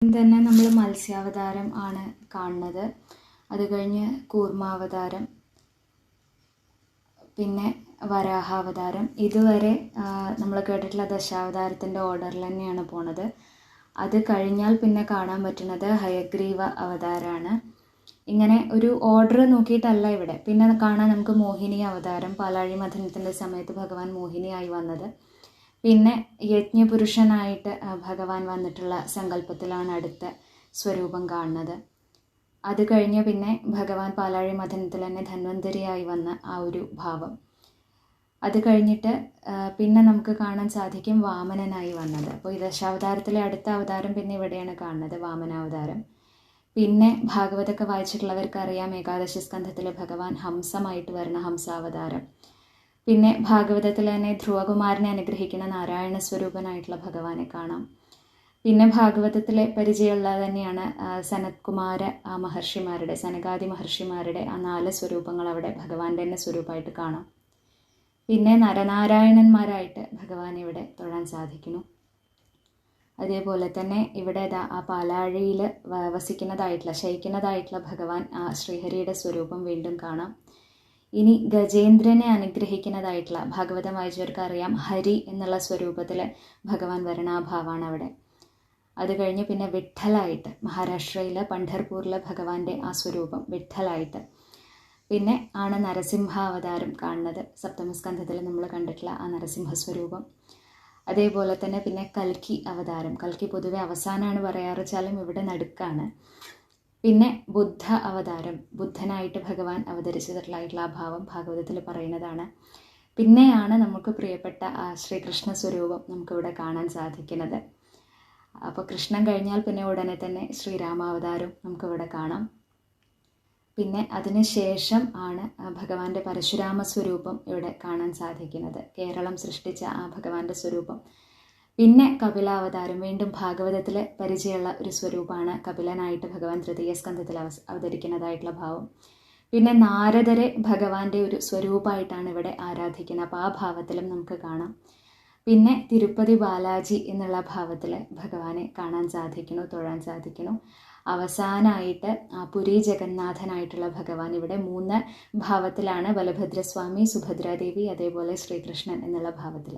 തന്നെ നമ്മൾ മത്സ്യാവതാരം ആണ് കാണുന്നത്. അത് കഴിഞ്ഞ് കൂർമാവതാരം, പിന്നെ വരാഹാവതാരം. ഇതുവരെ നമ്മൾ കേട്ടിട്ടുള്ള ദശാവതാരത്തിൻ്റെ ഓർഡറിൽ തന്നെയാണ് പോണത്. അത് കഴിഞ്ഞാൽ പിന്നെ കാണാൻ പറ്റുന്നത് ഹയഗ്രീവ അവതാരമാണ്. ഇങ്ങനെ ഒരു ഓർഡർ നോക്കിയിട്ടല്ല ഇവിടെ. പിന്നെ കാണാൻ നമുക്ക് മോഹിനി അവതാരം, പാലാഴി മഥനത്തിൻ്റെ സമയത്ത് ഭഗവാൻ മോഹിനിയായി വന്നത്. പിന്നെ യജ്ഞപുരുഷനായിട്ട് ഭഗവാൻ വന്നിട്ടുള്ള സങ്കല്പത്തിലാണ് അടുത്ത സ്വരൂപം കാണുന്നത്. അത് കഴിഞ്ഞ് പിന്നെ ഭഗവാൻ പാലാഴി മഥനത്തിൽ തന്നെ ധന്വന്തരിയായി വന്ന ആ ഒരു ഭാവം. അത് കഴിഞ്ഞിട്ട് പിന്നെ നമുക്ക് കാണാൻ സാധിക്കും വാമനനായി വന്നത്. അപ്പോൾ ഈ ദശാവതാരത്തിലെ അടുത്ത അവതാരം പിന്നെ ഇവിടെയാണ് കാണുന്നത്, വാമനാവതാരം. പിന്നെ ഭാഗവതമൊക്കെ വായിച്ചിട്ടുള്ളവർക്ക് അറിയാം, ഏകാദശി സ്കന്ധത്തിലെ ഭഗവാൻ ഹംസമായിട്ട് വരുന്ന ഹംസാവതാരം. പിന്നെ ഭാഗവതത്തിൽ തന്നെ ധ്രുവകുമാരനെ അനുഗ്രഹിക്കുന്ന നാരായണ സ്വരൂപനായിട്ടുള്ള ഭഗവാനെ കാണാം. പിന്നെ ഭാഗവതത്തിലെ പരിചയമുള്ളത് തന്നെയാണ് സനത്കുമാര മഹർഷിമാരുടെ, സനകാദി മഹർഷിമാരുടെ ആ 4 സ്വരൂപങ്ങൾ അവിടെ ഭഗവാന്റെ തന്നെ സ്വരൂപമായിട്ട് കാണാം. പിന്നെ നരനാരായണന്മാരായിട്ട് ഭഗവാനെ ഇവിടെ തൊഴാൻ സാധിക്കുന്നു. അതേപോലെ തന്നെ ഇവിടെ ആ പാലാഴിയിൽ വസിക്കുന്നതായിട്ടുള്ള, ശയിക്കുന്നതായിട്ടുള്ള ഭഗവാൻ ആ ശ്രീഹരിയുടെ സ്വരൂപം വീണ്ടും കാണാം. ഇനി ഗജേന്ദ്രനെ അനുഗ്രഹിക്കുന്നതായിട്ടുള്ള, ഭാഗവതം വായിച്ചവർക്ക് അറിയാം, ഹരി എന്നുള്ള സ്വരൂപത്തിൽ ഭഗവാൻ വരണാഭാവമാണ് അവിടെ. അത് കഴിഞ്ഞ് പിന്നെ വിഠ്ഠലായിട്ട്, മഹാരാഷ്ട്രയിലെ പണ്ഡർപൂരിലെ ഭഗവാന്റെ ആ സ്വരൂപം വിഠ്ഠലായിട്ട്. പിന്നെ ആണ് നരസിംഹാവതാരം കാണുന്നത്, സപ്തമസ്കന്ധത്തിൽ നമ്മൾ കണ്ടിട്ടുള്ള ആ നരസിംഹ സ്വരൂപം. അതേപോലെ തന്നെ പിന്നെ കൽക്കി അവതാരം. കൽക്കി പൊതുവെ അവസാനമാണ് പറയാറുവെച്ചാലും ഇവിടെ നടുക്കാണ്. പിന്നെ ബുദ്ധ അവതാരം, ബുദ്ധനായിട്ട് ഭഗവാൻ അവതരിച്ചിട്ടുള്ള ആ ഭാവം ഭാഗവതത്തിൽ പറയുന്നതാണ്. പിന്നെയാണ് നമുക്ക് പ്രിയപ്പെട്ട ആ ശ്രീകൃഷ്ണ സ്വരൂപം നമുക്കിവിടെ കാണാൻ സാധിക്കുന്നത്. അപ്പോൾ കൃഷ്ണൻ കഴിഞ്ഞാൽ പിന്നെ ഉടനെ തന്നെ ശ്രീരാമാവതാരം നമുക്കിവിടെ കാണാം. പിന്നെ അതിന് ശേഷം ആണ് ഭഗവാന്റെ പരശുരാമ സ്വരൂപം ഇവിടെ കാണാൻ സാധിക്കുന്നത്, കേരളം സൃഷ്ടിച്ച ആ ഭഗവാന്റെ സ്വരൂപം. പിന്നെ കപിലാവതാരം, വീണ്ടും ഭാഗവതത്തിൽ പരിചയമുള്ള ഒരു സ്വരൂപമാണ് കപിലനായിട്ട് ഭഗവാൻ തൃതീയ സ്കന്ധത്തിൽ അവതരിക്കുന്നതായിട്ടുള്ള ഭാവം. പിന്നെ നാരദരെ ഭഗവാന്റെ ഒരു സ്വരൂപമായിട്ടാണ് ഇവിടെ ആരാധിക്കുന്നത്, അപ്പോൾ ആ ഭാവത്തിലും നമുക്ക് കാണാം. പിന്നെ തിരുപ്പതി ബാലാജി എന്നുള്ള ഭാവത്തിൽ ഭഗവാനെ കാണാൻ സാധിക്കുന്നു, തൊഴാൻ സാധിക്കുന്നു. അവസാനമായിട്ട് പുരി ജഗന്നാഥനായിട്ടുള്ള ഭഗവാൻ ഇവിടെ 3 ഭാവത്തിലാണ്, ബലഭദ്രസ്വാമി, സുഭദ്രാദേവി, അതേപോലെ ശ്രീകൃഷ്ണൻ എന്നുള്ള ഭാവത്തിൽ.